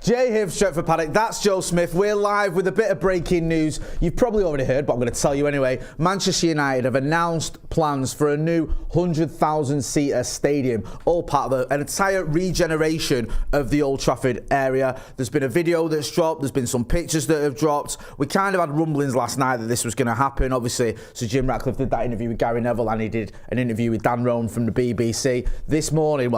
Jay here from Stretford, Paddock. That's Joe Smith. We're live with a bit of breaking news. You've probably already heard, but I'm going to tell you anyway. Manchester United have announced plans for a new 100,000-seater stadium, all part of an entire regeneration of the Old Trafford area. There's been a video that's dropped. There's been some pictures that have dropped. We kind of had rumblings last night that this was going to happen. Obviously, Sir Jim Ratcliffe did that interview with Gary Neville, and he did an interview with Dan Roan from the BBC. This morning,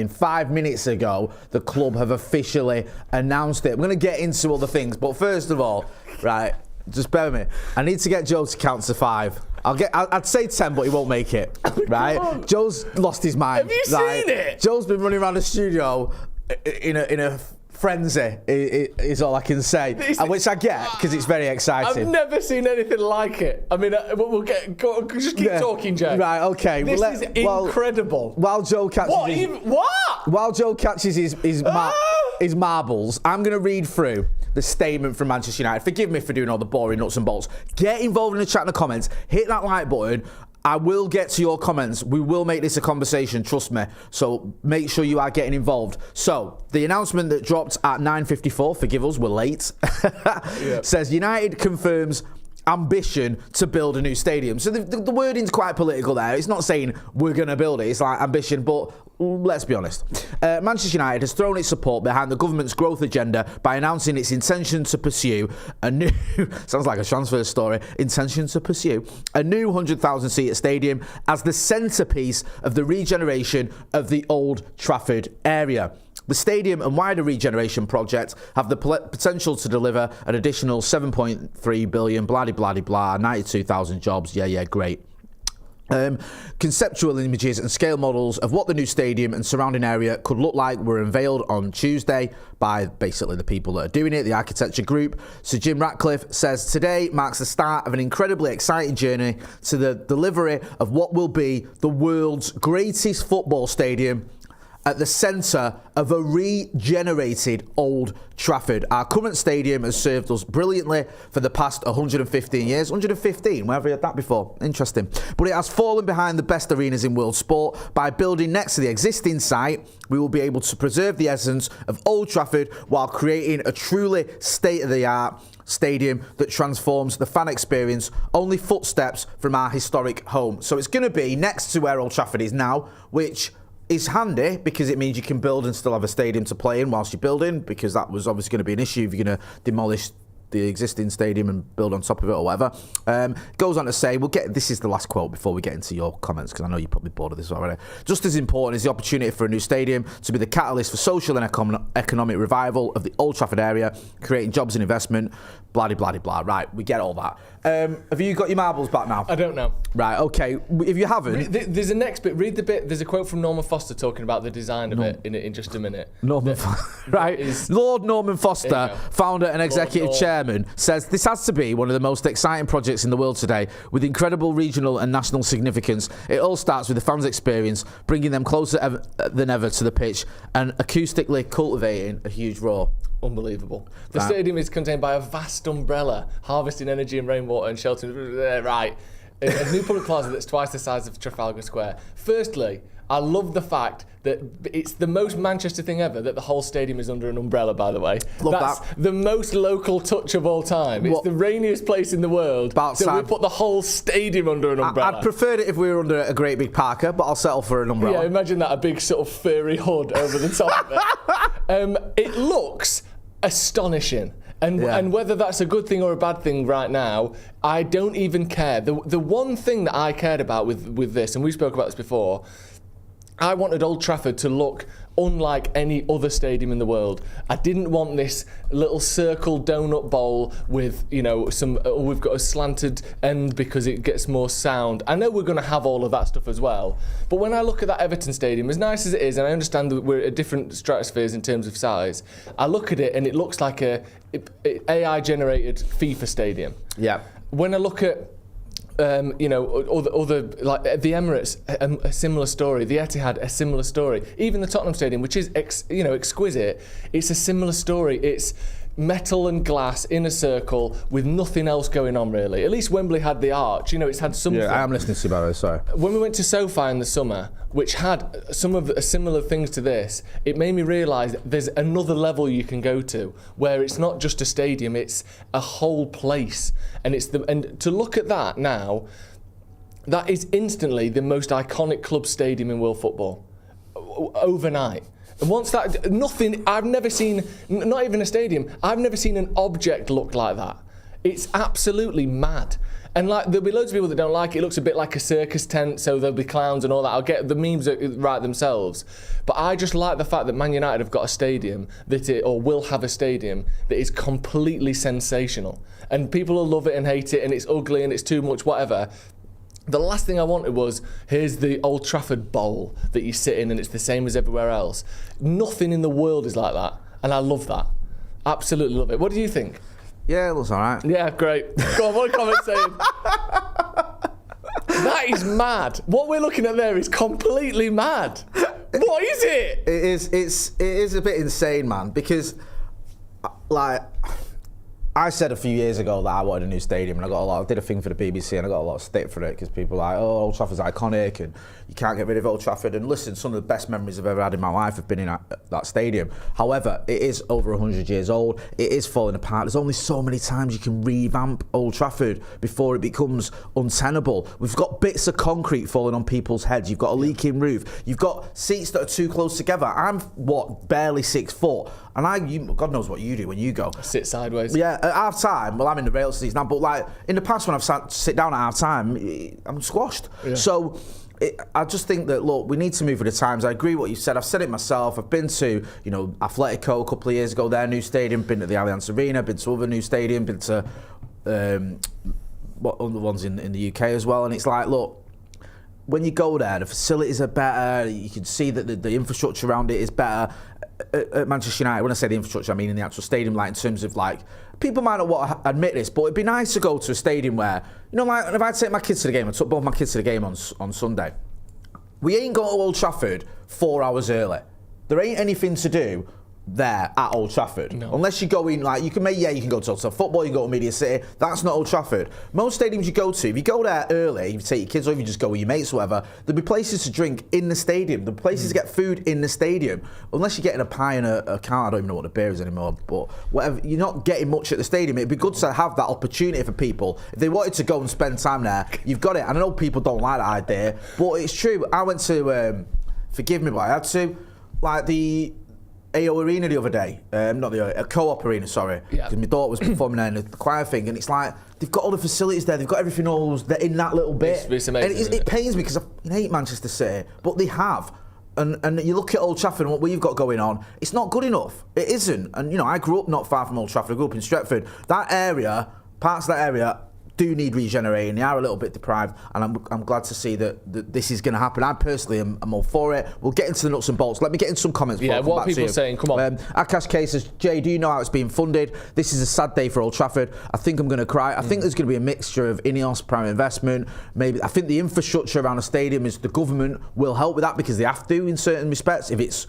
5 minutes ago, the club have officially announced it. I'm going to get into other things, but first of all, right, just bear with me. I need to get Joe to count to 5. I'd say 10, but he won't make it. Right? Joe's lost his mind. Have you seen it? Joe's been running around the studio in a frenzy is all I can say, which I get because it's very exciting. I've never seen anything like it. I mean, just keep talking, Jay. Right, okay. This is incredible. While Joe catches while Joe catches his marbles, I'm going to read through the statement from Manchester United. Forgive me for doing all the boring nuts and bolts. Get involved in the chat in the comments. Hit that like button. I will get to your comments. We will make this a conversation, trust me. So make sure you are getting involved. So the announcement that dropped at 9:54, forgive us, we're late, says United confirms ambition to build a new stadium. So the wording's quite political there. It's not saying we're going to build it. It's like ambition, but let's be honest. Manchester United has thrown its support behind the government's growth agenda by announcing its intention to pursue a new, sounds like a transfer story, intention to pursue a new 100,000-seater stadium as the centrepiece of the regeneration of the Old Trafford area. The stadium and wider regeneration project have the potential to deliver an additional 7.3 billion, blah, 92,000 jobs. Yeah, great. Conceptual images and scale models of what the new stadium and surrounding area could look like were unveiled on Tuesday by basically the people that are doing it, the architecture group. Sir Jim Ratcliffe says today marks the start of an incredibly exciting journey to the delivery of what will be the world's greatest football stadium at the centre of a regenerated Old Trafford. Our current stadium has served us brilliantly for the past 115 years. 115, where have we had that before? Interesting. But it has fallen behind the best arenas in world sport. By building next to the existing site, we will be able to preserve the essence of Old Trafford while creating a truly state-of-the-art stadium that transforms the fan experience, only footsteps from our historic home. So it's going to be next to where Old Trafford is now, which is handy because it means you can build and still have a stadium to play in whilst you're building, because that was obviously going to be an issue if you're going to demolish the existing stadium and build on top of it or whatever. Goes on to say, this is the last quote before we get into your comments, because I know you're probably bored of this already. Just as important is the opportunity for a new stadium to be the catalyst for social and economic revival of the Old Trafford area, creating jobs and investment, blah. Right, we get all that. Have you got your marbles back now? I don't know. Right, okay. If you haven't... There's a next bit. Read the bit. There's a quote from Norman Foster talking about the design of it in just a minute. Right. Lord Norman Foster, founder and executive chairman, says this has to be one of the most exciting projects in the world today, with incredible regional and national significance. It all starts with the fans' experience, bringing them closer than ever to the pitch and acoustically cultivating a huge roar. Unbelievable. The stadium is contained by a vast umbrella, harvesting energy and rainwater and sheltering. Right. A new public plaza that's twice the size of Trafalgar Square. Firstly, I love the fact that it's the most Manchester thing ever that the whole stadium is under an umbrella, by the way. That's the most local touch of all time. It's the rainiest place in the world. So we put the whole stadium under an umbrella. I'd prefer it if we were under a great big parka, but I'll settle for an umbrella. Yeah, imagine that, a big sort of furry hood over the top of it. It looks astonishing. And whether that's a good thing or a bad thing right now, I don't even care. The one thing that I cared about with this, and we spoke about this before, I wanted Old Trafford to look unlike any other stadium in the world. I didn't want this little circle donut bowl with, we've got a slanted end because it gets more sound. I know we're going to have all of that stuff as well. But when I look at that Everton stadium, as nice as it is, and I understand that we're at different stratospheres in terms of size, I look at it and it looks like a AI-generated FIFA stadium. Yeah. When I look at other like the Emirates, a similar story. The Etihad, a similar story. Even the Tottenham Stadium, which is exquisite, it's a similar story. It's metal and glass in a circle with nothing else going on really. At least Wembley had the arch, you know, it's had something. Yeah, I am listening to you, by the way, sorry. When we went to SoFi in the summer, which had some of the similar things to this, it made me realise there's another level you can go to where it's not just a stadium, it's a whole place. And to look at that now, that is instantly the most iconic club stadium in world football. Overnight. And once that, nothing, I've never seen, not even a stadium, I've never seen an object look like that. It's absolutely mad. And like, there'll be loads of people that don't like it. It looks a bit like a circus tent, so there'll be clowns and all that. I'll get the memes right themselves. But I just like the fact that Man United have got a stadium or will have a stadium that is completely sensational. And people will love it and hate it, and it's ugly and it's too much, whatever. The last thing I wanted was, here's the Old Trafford Bowl that you sit in and it's the same as everywhere else. Nothing in the world is like that, and I love that. Absolutely love it. What do you think? Yeah, it looks all right. Yeah, great. Go on, what a comment saying. That is mad. What we're looking at there is completely mad. What is it? It is a bit insane, man, because, like, I said a few years ago that I wanted a new stadium, and I did a thing for the BBC, and I got a lot of stick for it because people were like, oh, Old Trafford's iconic and you can't get rid of Old Trafford. And listen, some of the best memories I've ever had in my life have been in that stadium. However, it is over 100 years old. It is falling apart. There's only so many times you can revamp Old Trafford before it becomes untenable. We've got bits of concrete falling on people's heads. You've got a leaking roof. You've got seats that are too close together. I'm, barely 6 foot. And God knows what you do when you go. I sit sideways. Yeah, at half time, well, I'm in the rail seats now, but like in the past when I've sit down at half time, I'm squashed. Yeah. So I just think that, look, we need to move with the times. I agree with what you said. I've said it myself. I've been to, Atletico a couple of years ago, their new stadium, been to the Allianz Arena, been to other new stadium, been to other ones in the UK as well. And it's like, look, when you go there, the facilities are better. You can see that the infrastructure around it is better. At Manchester United, when I say the infrastructure, I mean in the actual stadium, like in terms of like, people might not want to admit this, but it'd be nice to go to a stadium where, like if I take my kids to the game, I took both my kids to the game on Sunday. We ain't going to Old Trafford 4 hours early. There ain't anything to do there at Old Trafford. No. Unless you go in, like, you can go to football, you can go to Media City. That's not Old Trafford. Most stadiums you go to, if you go there early, you take your kids or if you just go with your mates or whatever, there'll be places to drink in the stadium. There'll be places to get food in the stadium. Unless you're getting a pie and a car, I don't even know what the beer is anymore, but whatever, you're not getting much at the stadium. It'd be good to have that opportunity for people. If they wanted to go and spend time there, you've got it. And I know people don't like that idea, but it's true. I went to, forgive me, but I had to, like the AO Arena the other day, not the Co-op Arena, sorry, because my daughter was performing there in the choir thing, and it's like they've got all the facilities there, they've got everything all in that little bit. It's amazing. And it pains me because I hate Manchester City, but they have. And you look at Old Trafford and what we've got going on, it's not good enough. It isn't. And I grew up not far from Old Trafford. I grew up in Stretford. That area, parts of that area, do need regenerating. They are a little bit deprived, and I'm glad to see that this is going to happen. I personally am all for it. We'll get into the nuts and bolts. Let me get into some comments. Yeah, what are people saying? Come on. Akash K says, Jay, do you know how it's being funded? This is a sad day for Old Trafford. I think I'm going to cry. I think there's going to be a mixture of Ineos, private investment. Maybe I think the infrastructure around the stadium is the government will help with that because they have to in certain respects if it's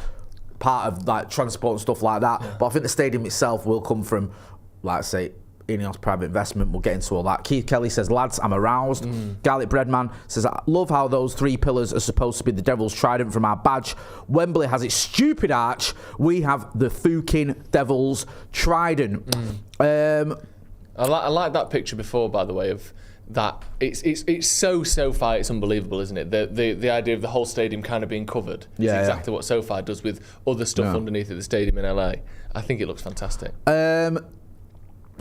part of like transport and stuff like that. Yeah. But I think the stadium itself will come from, like I say, Ineos private investment. We'll get into all that. Keith Kelly says, lads, I'm aroused. Garlic Breadman says, I love how those 3 pillars are supposed to be the devil's trident from our badge. Wembley has its stupid arch. We have the fucking devil's trident. I like that picture before, by the way, of that. It's so SoFi, it's unbelievable, isn't it? The idea of the whole stadium kind of being covered. It's exactly what SoFi does with other stuff underneath at the stadium in LA. I think it looks fantastic.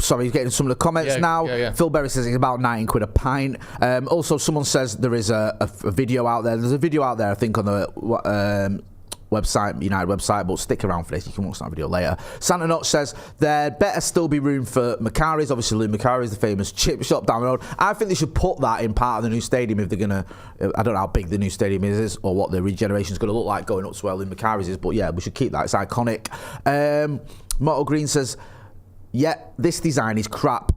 Sorry, he's getting some of the comments now. Yeah. Phil Berry says it's about £19 a pint. Also, someone says there is a video out there. There's a video out there, I think, on the website, United website, but stick around for this. You can watch that video later. Santa Notch says there better still be room for Macari's. Obviously, Lou Macari's, the famous chip shop down the road. I think they should put that in part of the new stadium if they're going to. I don't know how big the new stadium is or what the regeneration is going to look like going up to where Lou Macari's is, but yeah, we should keep that. It's iconic. Motto Green says, yeah, this design is crap.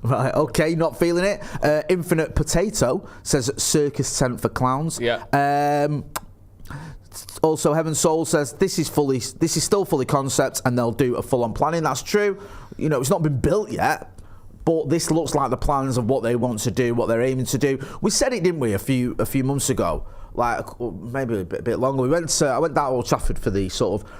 Right, okay, not feeling it. Infinite Potato says circus tent for clowns. Yeah. Also, Heaven Soul says this is still fully concept, and they'll do a full-on planning. That's true. You know, it's not been built yet, but this looks like the plans of what they want to do, what they're aiming to do. We said it, didn't we, a few months ago? Like maybe a bit longer. I went down to Old Trafford for the sort of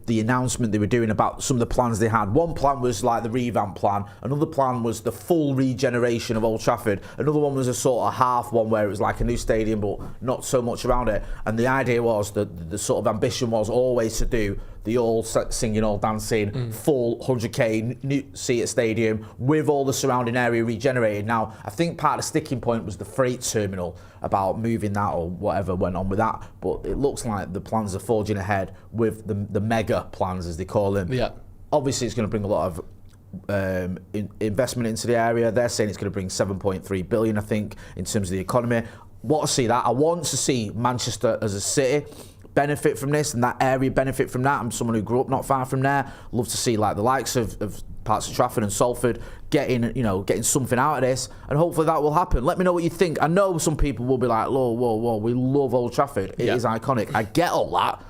the announcement they were doing about some of the plans they had. One plan was like the revamp plan. Another plan was the full regeneration of Old Trafford. Another one was a sort of half one where it was like a new stadium but not so much around it. And the idea was that the sort of ambition was always to do the all singing, all dancing, full 100k new seater stadium with all the surrounding area regenerated. Now, I think part of the sticking point was the freight terminal, about moving that or whatever went on with that. But it looks like the plans are forging ahead with the mega plans, as they call them. Yeah. Obviously, it's going to bring a lot of investment into the area. They're saying it's going to bring 7.3 billion, I think, in terms of the economy. Want to see that. I want to see Manchester as a city benefit from this, and that area benefit from that. I'm someone who grew up not far from there. Love to see like the likes of parts of Stretford and Salford getting something out of this, and hopefully that will happen. Let me know what you think. I know some people will be like, whoa, we love Old Trafford. It is iconic. I get all that,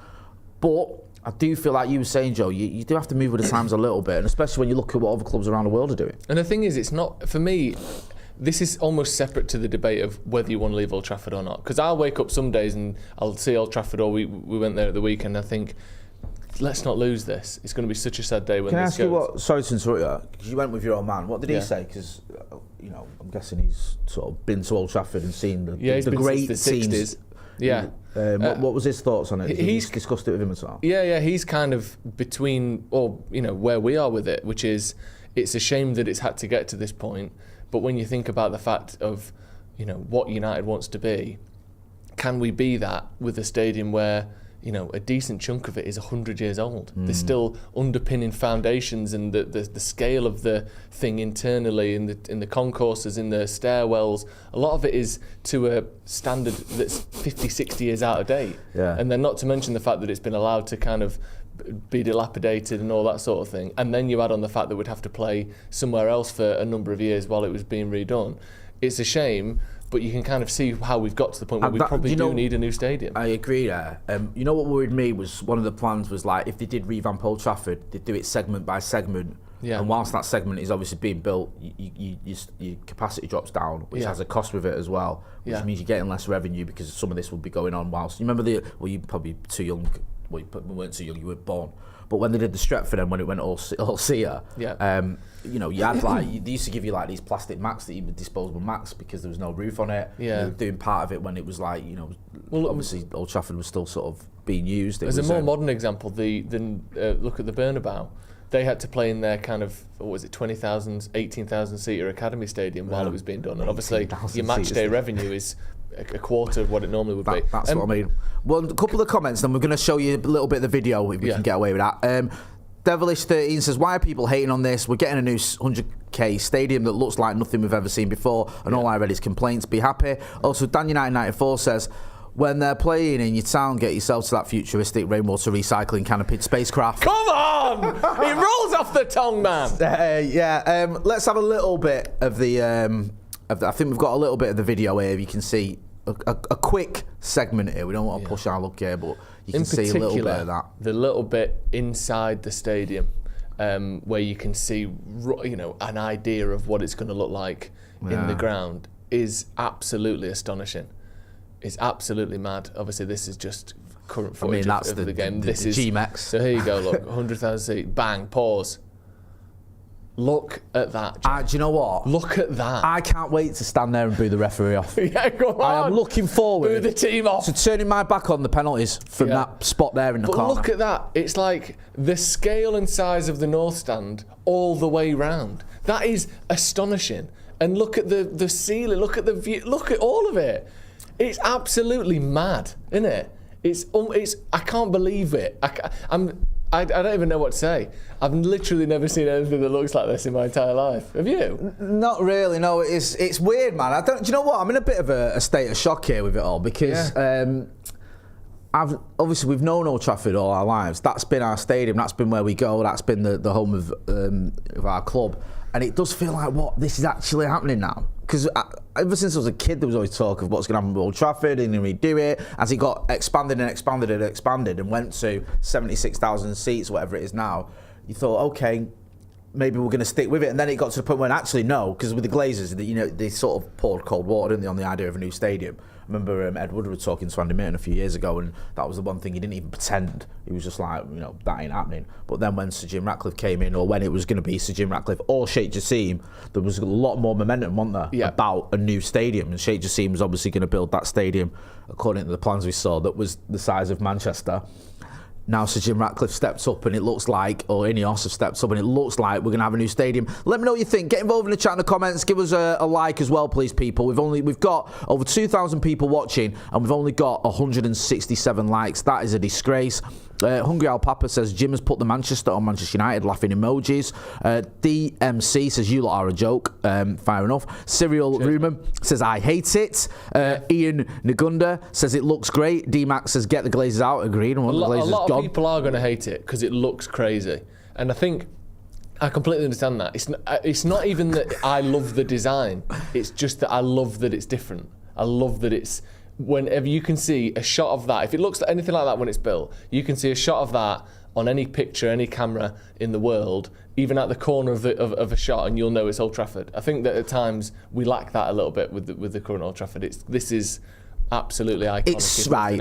but I do feel like you were saying, Joe, you do have to move with the times a little bit, and especially when you look at what other clubs around the world are doing. And the thing is, it's not, for me, this is almost separate to the debate of whether you want to leave Old Trafford or not. Because I'll wake up some days and I'll see Old Trafford, or we went there at the weekend, I think, let's not lose this. It's going to be such a sad day when this goes. Can I ask you what, sorry to interrupt you, because you went with your old man. What did he say? Because, I'm guessing he's sort of been to Old Trafford and seen the great since the 60s. teams. Yeah. What was his thoughts on it? He's discussed it with him as well. Yeah, he's kind of between, where we are with it, which is, it's a shame that it's had to get to this point. But when you think about the fact of, what United wants to be, can we be that with a stadium where, a decent chunk of it is 100 years old? There's still underpinning foundations, and the scale of the thing internally in the concourses, in the stairwells, a lot of it is to a standard that's 50, 60 years out of date. Yeah. And then not to mention the fact that it's been allowed to kind of be dilapidated and all that sort of thing. And then you add on the fact that we'd have to play somewhere else for a number of years while it was being redone. It's a shame, but you can kind of see how we've got to the point where we probably do need a new stadium. I agree there. You know what worried me was one of the plans was like, if they did revamp Old Trafford, they'd do it segment by segment. Yeah. And whilst that segment is obviously being built, your capacity drops down, which has a cost with it as well, which means you're getting less revenue because some of this will be going on whilst... You remember you're probably too young... Well, you weren't too young, you were born. But when they did the Stretford and when it went all sear, you had they used to give you like these plastic mats, disposable mats, because there was no roof on it. Yeah. They were doing part of it when it was like, obviously Old Trafford was still sort of being used. As a more modern example, look at the Bernabeu. They had to play in their kind of, 20,000, 18,000 seater academy stadium while it was being done. And obviously your match day revenue is a quarter of what it normally would be. That's what I mean. Well, a couple of comments, then we're going to show you a little bit of the video if we can get away with that. Devilish13 says, why are people hating on this? We're getting a new 100k stadium that looks like nothing we've ever seen before, and all I read is complaints. Be happy. Also, Dan1994 says, when they're playing in your town, get yourself to that futuristic rainwater recycling canopied spacecraft. Come on! It rolls off the tongue, man. Let's have a little bit of the... I think we've got a little bit of the video here. You can see a quick segment here. We don't want to push our luck here, but you can see a little bit of that. The little bit inside the stadium, where you can see, an idea of what it's going to look like in the ground, is absolutely astonishing. It's absolutely mad. Obviously, this is just current footage of the game. This is G-Max. So here you go. Look, 100,000 seat. Bang. Pause. Look at that. Do you know what? Look at that. I can't wait to stand there and boo the referee off. Yeah, go on. I am looking forward boo the team off. to turning my back on the penalties from that spot there in the corner. But look at that. It's like the scale and size of the North Stand all the way round. That is astonishing. And look at the ceiling. Look at the view. Look at all of it. It's absolutely mad, isn't it? It's. I can't believe it. I don't even know what to say. I've literally never seen anything that looks like this in my entire life. Have you? Not really, no. It's weird, man. Do you know what? I'm in a bit of a state of shock here with it all, because obviously we've known Old Trafford all our lives. That's been our stadium. That's been where we go. That's been the home of our club. And it does feel like, this is actually happening now? because ever since I was a kid, there was always talk of what's going to happen with Old Trafford and redo it. As it got expanded and expanded and expanded and went to 76,000 seats, whatever it is now, you thought, okay, maybe we're going to stick with it. And then it got to the point when actually no, because with the Glazers, they sort of poured cold water, didn't they, on the idea of a new stadium. I remember Ed Woodward talking to Andy Merton a few years ago, and that was the one thing he didn't even pretend. He was just like, that ain't happening. But then when Sir Jim Ratcliffe came in, or when it was going to be Sir Jim Ratcliffe or Sheikh Jassim, there was a lot more momentum, wasn't there, about a new stadium. And Sheikh Jassim was obviously going to build that stadium according to the plans we saw, that was the size of Manchester. Now Sir Jim Ratcliffe steps up, and it looks like, or Ineos have stepped up, and it looks like we're going to have a new stadium. Let me know what you think. Get involved in the chat in the comments. Give us a like as well, please, people. We've got over 2,000 people watching, and we've only got 167 likes. That is a disgrace. Hungry Al Papa says Jim has put the Manchester on Manchester United, laughing emojis. DMC says you lot are a joke. Fair enough. Cyril Ruman says I hate it. Ian Nagunda says it looks great. D-Max says get the Glazers out. Agreed. A lot of people are going to hate it because it looks crazy, and I think I completely understand that. It's not even that I love the design. It's just that I love that it's different. I love that it's. Whenever you can see a shot of that, if it looks anything like that when it's built, you can see a shot of that on any picture, any camera in the world, even at the corner of a shot, and you'll know it's Old Trafford. I think that at times we lack that a little bit with the current Old Trafford. This is absolutely iconic. It's right.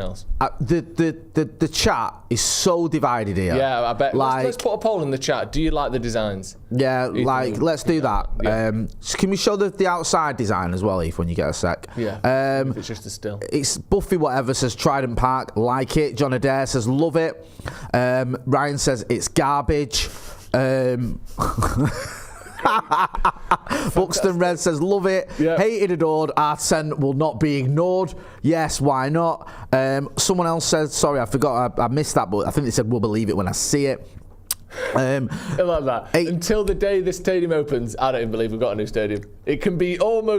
The chat is so divided here. Yeah, I bet. Let's put a poll in the chat. Do you like the designs? Yeah, let's do that. Yeah. Can we show the outside design as well, Eve, when you get a sec? Yeah. If it's just a still. It's Buffy whatever says Trident Park, like it. John Adair says love it. Ryan says it's garbage. Buxton Red says love it. Yep. Hated, adored. R10 will not be ignored. Yes, why not? Someone else says, sorry, I forgot, I missed that, but I think they said we'll believe it when I see it. I like that. Until the day the stadium opens, I don't even believe we've got a new stadium. It can be up,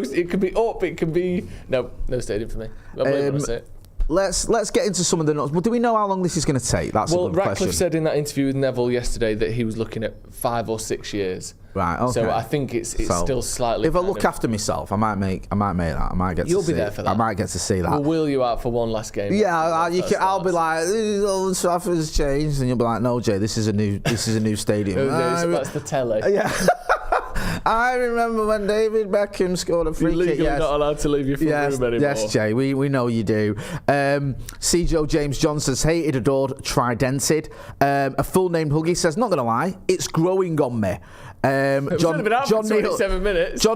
it can be no stadium for me. I believe when I see it. Let's get into some of the notes. Well, do we know how long this is going to take? That's a good Ratcliffe question. Said in that interview with Neville yesterday that he was looking at 5 or 6 years. Right. Okay. So I think it's still slightly. If I look after myself, I might make that. I might get. You'll be there for that. I might get to see that. We'll wheel you out for one last game. Yeah, I'll be like, Old Trafford's changed, and you'll be like, no, Jay, this is a new stadium. That's the telly. Yeah. I remember when David Beckham scored a free kick. You're not allowed to leave your front room anymore. Yes, Jay, we know you do. C. Joe James Johnson says, hated, adored, tridented. A full named Huggy says, not going to lie, it's growing on me. John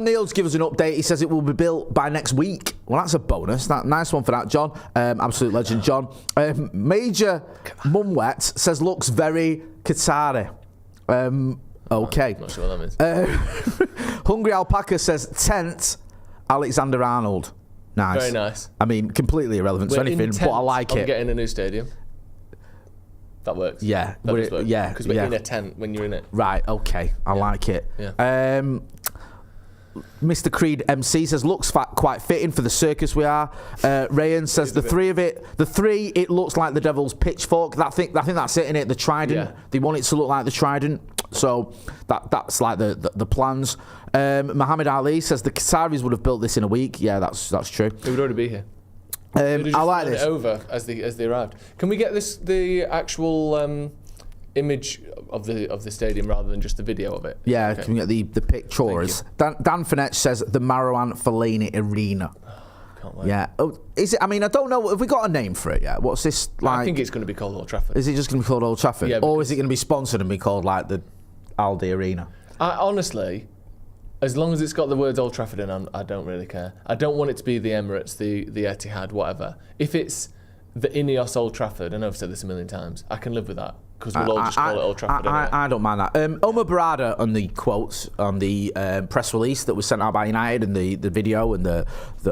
Neal's given us an update. He says it will be built by next week. Well, that's a bonus. Nice one for that, John. Absolute legend, John. Major Mumwet says looks very Qatari. Okay. I'm not sure what that means. Hungry Alpaca says tent Alexander Arnold. Nice. Very nice. I mean, completely irrelevant to anything, but I like it. Getting a new stadium. That works. Yeah. That does work. Yeah. Because we're in a tent when you're in it. Right. Okay. I like it. Yeah. Mr. Creed MC says looks quite fitting for the circus we are. Rayan says the three, it looks like the devil's pitchfork. I think that's it, innit? The trident. Yeah. They want it to look like the trident. So that's like the plans. Muhammad Ali says the Qataris would have built this in a week. Yeah, that's true. It would already be here. I like this. It over as they arrived. Can we get the actual image of the stadium rather than just the video of it? Yeah, okay. Can we get the pictures? Dan Finette says the Marouane Fellaini Arena. Can't wait. Yeah. Oh, is it? I mean, I don't know. Have we got a name for it yet? What's this like? I think it's going to be called Old Trafford. Is it just going to be called Old Trafford? Yeah, or is it going to be sponsored and be called like the Aldi Arena? Honestly, as long as it's got the words Old Trafford in, I don't really care. I don't want it to be the Emirates, the Etihad, whatever. If it's the Ineos Old Trafford, I know I've said this a million times, I can live with that. Because we'll all just call it Old Trafford. I don't mind that. Omar Barada on the quotes on the press release that was sent out by United and the video and the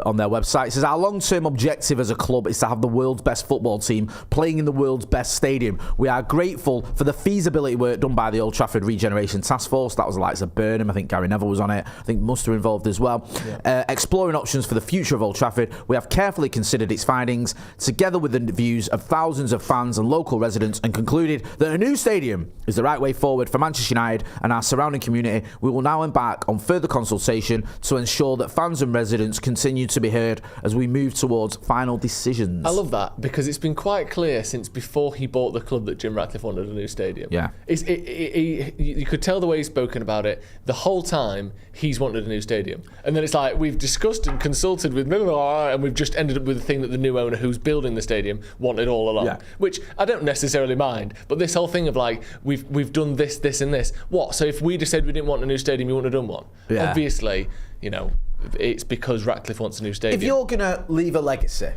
on their website says our long-term objective as a club is to have the world's best football team playing in the world's best stadium. We are grateful for the feasibility work done by the Old Trafford Regeneration Task Force. That was the likes of Burnham. I think Gary Neville was on it. I think Muster involved as well. Yeah. Exploring options for the future of Old Trafford. We have carefully considered its findings together with the views of thousands of fans and local residents and concluded that that a new stadium is the right way forward for Manchester United and our surrounding community, we will now embark on further consultation to ensure that fans and residents continue to be heard as we move towards final decisions. I love that, because it's been quite clear since before he bought the club that Jim Ratcliffe wanted a new stadium. Yeah. You could tell the way he's spoken about it. The whole time, he's wanted a new stadium. And then it's like, we've discussed and consulted with blah, blah, blah, and we've just ended up with the thing that the new owner who's building the stadium wanted all along. Yeah. Which I don't necessarily mind. But this whole thing of like, we've done this, this and this. What? So if we just said we didn't want a new stadium, you wouldn't have done one? Yeah. Obviously, you know, it's because Ratcliffe wants a new stadium. If you're going to leave a legacy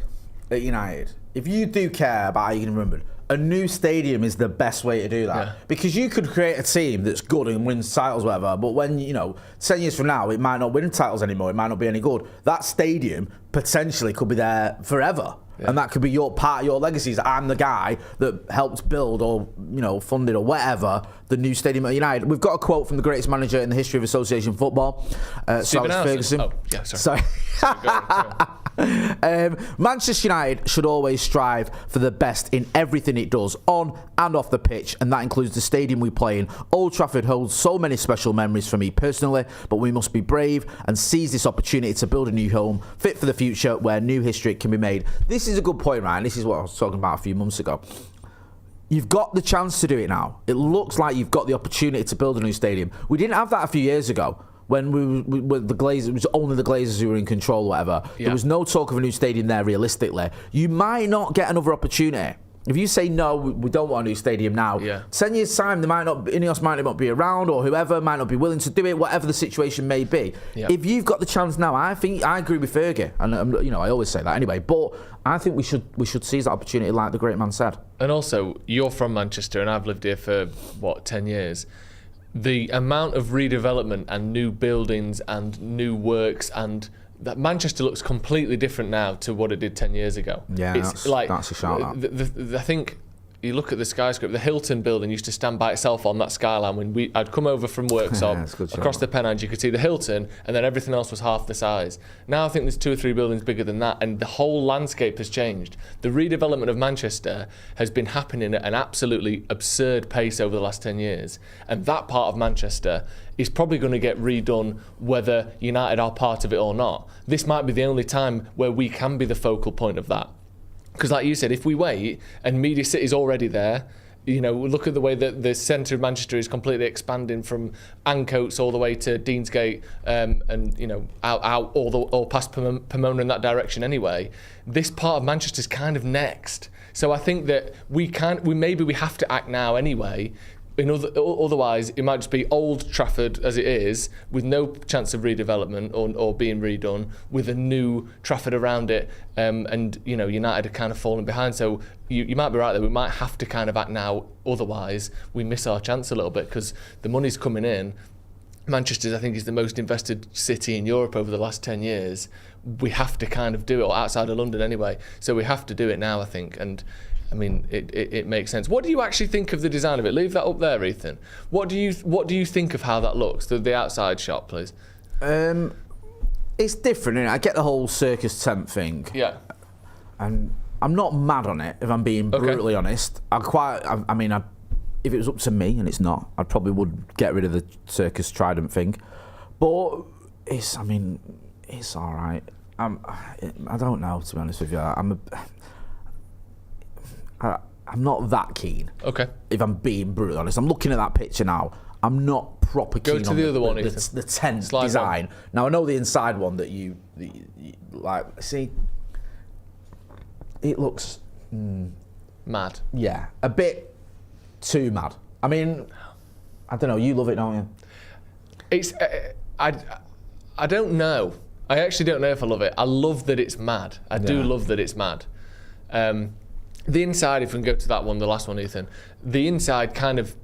at United, if you do care about how you're going to remember, a new stadium is the best way to do that. Yeah. Because you could create a team that's good and wins titles, whatever, but when, 10 years from now, it might not win titles anymore, it might not be any good. That stadium potentially could be there forever. Yeah. And that could be part of your legacies. I'm the guy that helped build or, funded or whatever the new stadium at United. We've got a quote from the greatest manager in the history of association football, Sir Alex Ferguson. Oh, yeah, sorry. Go on. Manchester United should always strive for the best in everything it does, on and off the pitch, and that includes the stadium we play in. Old Trafford holds so many special memories for me personally, but we must be brave and seize this opportunity to build a new home fit for the future where new history can be made. This is a good point, Ryan. This is what I was talking about a few months ago. You've got the chance to do it now. It looks like you've got the opportunity to build a new stadium. We didn't have that a few years ago. When the Glazers, it was only the Glazers who were in control or whatever. Yeah. There was no talk of a new stadium there realistically. You might not get another opportunity. If you say, no, we don't want a new stadium now, 10 years' time, Ineos might not be around, or whoever might not be willing to do it, whatever the situation may be. Yeah. If you've got the chance now, I agree with Fergie, and I always say that anyway, but I think we should seize that opportunity like the great man said. And also, you're from Manchester, and I've lived here for, 10 years. The amount of redevelopment and new buildings and new works, and that Manchester looks completely different now to what it did 10 years ago. Yeah, that's a shout out. I think you look at the skyscraper, the Hilton building used to stand by itself on that skyline. When I'd come over from Worksop, across the Pennines, you could see the Hilton, and then everything else was half the size. Now I think there's 2 or 3 buildings bigger than that, and the whole landscape has changed. The redevelopment of Manchester has been happening at an absolutely absurd pace over the last 10 years, and that part of Manchester is probably going to get redone whether United are part of it or not. This might be the only time where we can be the focal point of that. Because like you said, if we wait and Media City's already there, look at the way that the centre of Manchester is completely expanding from Ancoats all the way to Deansgate, and out all past Pomona in that direction anyway. This part of Manchester's kind of next. So I think that we have to act now anyway. Otherwise, it might just be Old Trafford as it is, with no chance of redevelopment or being redone, with a new Trafford around it, and United are kind of falling behind. So you might be right there. We might have to kind of act now. Otherwise, we miss our chance a little bit because the money's coming in. Manchester, I think, is the most invested city in Europe over the last 10 years. We have to kind of do it, or outside of London anyway. So we have to do it now, I think. And I mean, it makes sense. What do you actually think of the design of it? Leave that up there, Ethan. What do you think of how that looks? The outside shot, please. It's different, isn't it? I get the whole circus tent thing. Yeah. And I'm not mad on it, if I'm being brutally honest. If it was up to me, and it's not, I probably would get rid of the circus trident thing. But it's all right. I don't know, to be honest with you. I'm not that keen. Okay. If I'm being brutally honest, I'm looking at that picture now. I'm not proper keen on the tent design. Now I know the inside one that you like. See, it looks mad. Yeah, a bit too mad. I mean, I don't know. You love it, don't you? It's I don't know. I actually don't know if I love it. I love that it's mad. I do love that it's mad. The inside, if we can go to that one, the last one, Ethan, the inside kind of,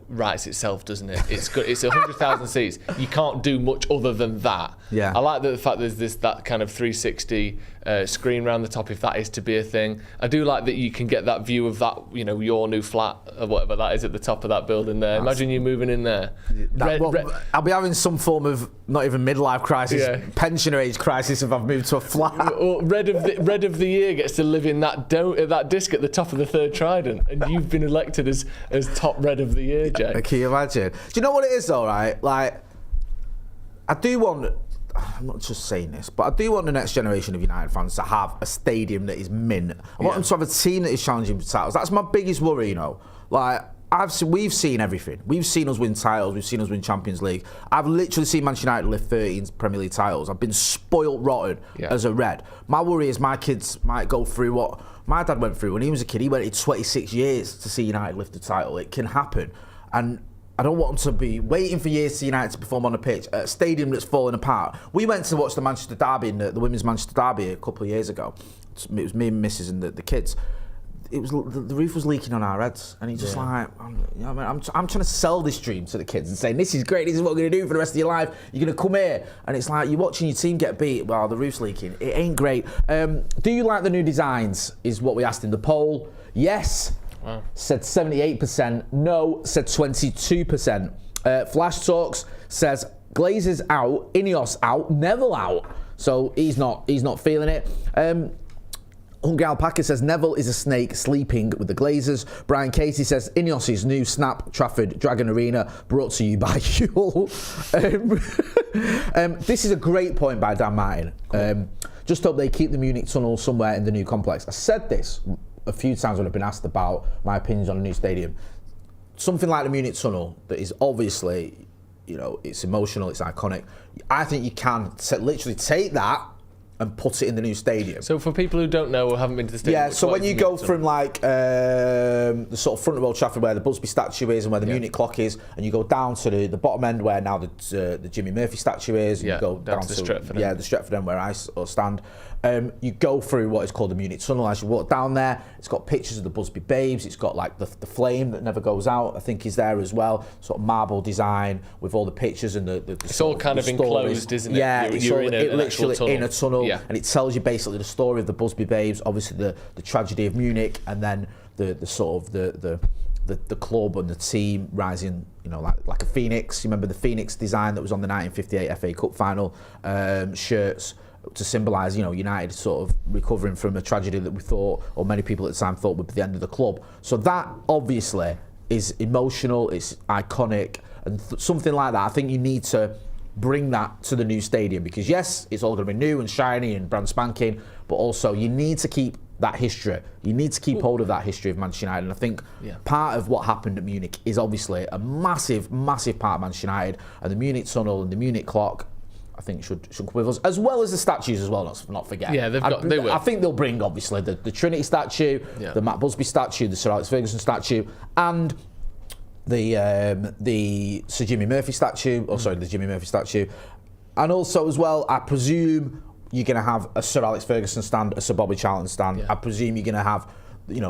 writes itself, doesn't it? It's good. It's 100,000 seats. You can't do much other than that. Yeah. I like the fact there's that kind of 360 screen around the top, if that is to be a thing. I do like that you can get that view of that, your new flat or whatever that is at the top of that building there. Imagine you moving in there. I'll be having some form of not even midlife crisis, pensioner age crisis if I've moved to a flat. Or Red of the Year gets to live in that disc at the top of the third trident, and you've been elected as top Red of the Year, Jay. Can you imagine? Do you know what it is though, right? Like, I'm not just saying this, but I do want the next generation of United fans to have a stadium that is mint. I want them to have a team that is challenging for titles. That's my biggest worry, Like, we've seen everything. We've seen us win titles. We've seen us win Champions League. I've literally seen Manchester United lift 13 Premier League titles. I've been spoilt rotten as a Red. My worry is my kids might go through what my dad went through when he was a kid. He waited 26 years to see United lift a title. It can happen. And I don't want them to be waiting for years for United to perform on a pitch at a stadium that's falling apart. We went to watch the Manchester Derby, the Women's Manchester Derby a couple of years ago. It was me and Mrs. and the kids. It was the roof was leaking on our heads, and he's just like, I'm trying to sell this dream to the kids and saying, this is great, this is what we're going to do for the rest of your life. You're going to come here, and it's like you're watching your team get beat. Well, the roof's leaking. It ain't great. Do you like the new designs? Is what we asked in the poll. Yes. Wow. Said 78%. No, said 22%. Flash Talks says Glazers out, Ineos out, Neville out. So he's not feeling it. Hungry Alpaca says Neville is a snake sleeping with the Glazers. Brian Casey says Ineos' new Snap Trafford Dragon Arena brought to you by Huel. This is a great point by Dan Martin. Just hope they keep the Munich tunnel somewhere in the new complex. I said this a few times when I've been asked about my opinions on a new stadium. Something like the Munich tunnel that is obviously, it's emotional, it's iconic. I think you can literally take that and put it in the new stadium. So for people who don't know or haven't been to the stadium, so when you go from like the sort of front of Old Trafford where the Busby statue is and where the Munich clock is, and you go down to the bottom end where now the Jimmy Murphy statue is, and you go down to the Stretford end. The Stretford end where I stand. You go through what is called the Munich tunnel. As you walk down there, it's got pictures of the Busby Babes. It's got like the flame that never goes out, I think, is there as well. Sort of marble design with all the pictures and the it's all kind of enclosed, isn't it? Yeah, you're literally in a tunnel, and it tells you basically the story of the Busby Babes, obviously the tragedy of Munich, and then the sort of the club and the team rising, like a phoenix. You remember the phoenix design that was on the 1958 FA Cup final shirts, to symbolise, United sort of recovering from a tragedy that we thought, or many people at the time thought, would be the end of the club. So that obviously is emotional, it's iconic, and something like that. I think you need to bring that to the new stadium, because yes, it's all going to be new and shiny and brand spanking, but also you need to keep that history. You need to keep hold of that history of Manchester United, and I think part of what happened at Munich is obviously a massive, massive part of Manchester United, and the Munich tunnel and the Munich clock, I think should come with us, as well as the statues as well, not forget. Yeah, they will. I think they'll bring, obviously, the Trinity statue, the Matt Busby statue, the Sir Alex Ferguson statue, and the Sir Jimmy Murphy statue, the Jimmy Murphy statue. And also as well, I presume you're going to have a Sir Alex Ferguson stand, a Sir Bobby Charlton stand. I presume you're going to have,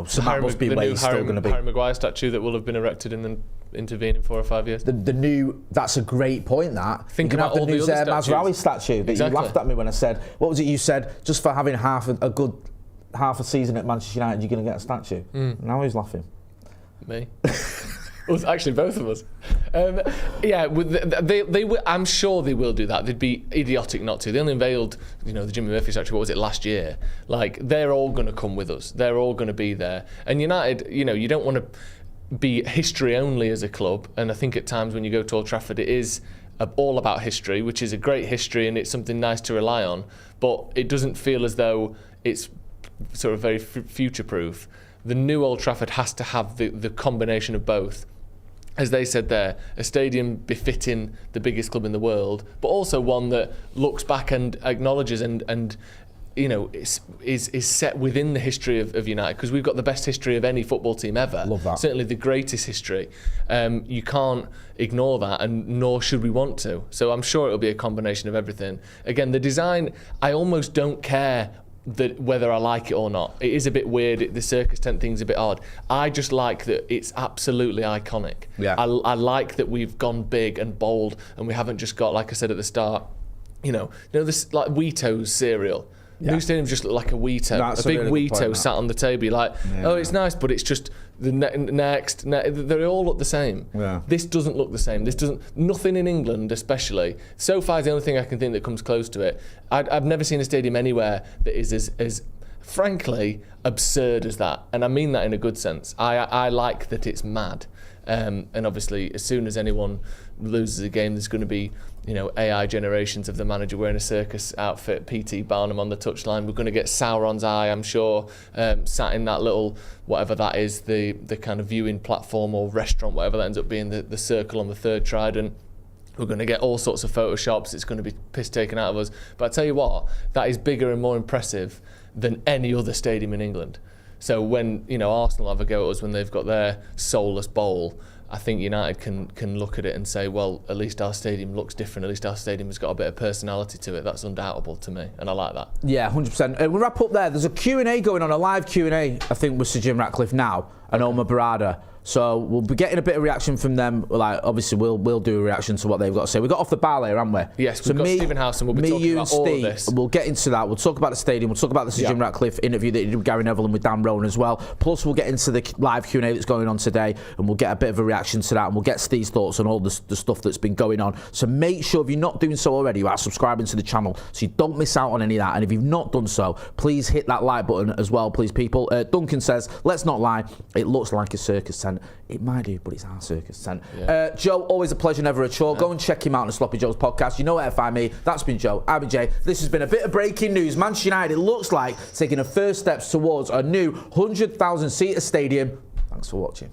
Sir Matt Busby way still going to be. Harry Maguire statue that will have been erected in the intervening 4 or 5 years. The new, that's a great point, that. Think about all the other Mazraoui statue that you laughed at me when I said, what was it you said? Just for having half a season at Manchester United, you're going to get a statue. Now he's laughing. Me. Well, actually, both of us. I'm sure they will do that. They'd be idiotic not to. They only unveiled, the Jimmy Murphy statue. What was it, last year? Like, they're all going to come with us. They're all going to be there. And United, you don't want to be history only as a club. And I think at times when you go to Old Trafford, it is all about history, which is a great history, and it's something nice to rely on. But it doesn't feel as though it's sort of very future-proof. The new Old Trafford has to have the combination of both. As they said there, a stadium befitting the biggest club in the world, but also one that looks back and acknowledges and is set within the history of United, because we've got the best history of any football team ever. Love that. Certainly the greatest history. You can't ignore that, and nor should we want to. So I'm sure it'll be a combination of everything. Again, the design, I almost don't care whether I like it or not. It is a bit weird. The circus tent thing's a bit odd. I just like that it's absolutely iconic. Yeah. I like that we've gone big and bold, and we haven't just got, like I said at the start, this like Wheatos cereal. Yeah. New stadiums just look like a Wheato, a big really Wheato sat on the table. You're like, it's nice, but it's just the next. They all look the same. Yeah. This doesn't look the same. Nothing in England, especially. SoFi is the only thing I can think that comes close to it. I've never seen a stadium anywhere that is as frankly absurd as that, and I mean that in a good sense. I like that it's mad. And obviously, as soon as anyone loses a game, there's going to be, AI generations of the manager wearing a circus outfit, P.T. Barnum on the touchline. We're going to get Sauron's Eye, I'm sure, sat in that little, whatever that is, the kind of viewing platform or restaurant, whatever that ends up being, the circle on the third trident. We're going to get all sorts of photoshops. It's going to be piss taken out of us. But I tell you what, that is bigger and more impressive than any other stadium in England. So when Arsenal have a go at us when they've got their soulless bowl, I think United can look at it and say, well, at least our stadium looks different. At least our stadium has got a bit of personality to it. That's undoubtable to me, and I like that. Yeah, 100%. We'll wrap up there. There's a Q&A going on, a live Q&A, I think, with Sir Jim Ratcliffe now and Omar Barada. So we'll be getting a bit of reaction from them. Like, obviously, we'll do a reaction to what they've got to say. We got off the bar later, haven't we? Yes, we've got Stephen House, and we'll be talking about all of this. We'll get into that. We'll talk about the stadium. We'll talk about the Sir Jim Ratcliffe interview that he did with Gary Neville and with Dan Rowan as well. Plus, we'll get into the live Q&A that's going on today, and we'll get a bit of a reaction to that, and we'll get Steve's thoughts on all the stuff that's been going on. So make sure, if you're not doing so already, you are subscribing to the channel so you don't miss out on any of that. And if you've not done so, please hit that like button as well, please, people. Duncan says, let's not lie, it looks like a circus tent. It might do, but it's our circus tent. Yeah. Joe, always a pleasure, never a chore. Yeah. Go and check him out on the Sloppy Joe's podcast. You know where to find me. That's been Joe. I've been Jay. This has been a bit of breaking news. Manchester United, it looks like, taking the first steps towards a new 100,000-seater stadium. Thanks for watching.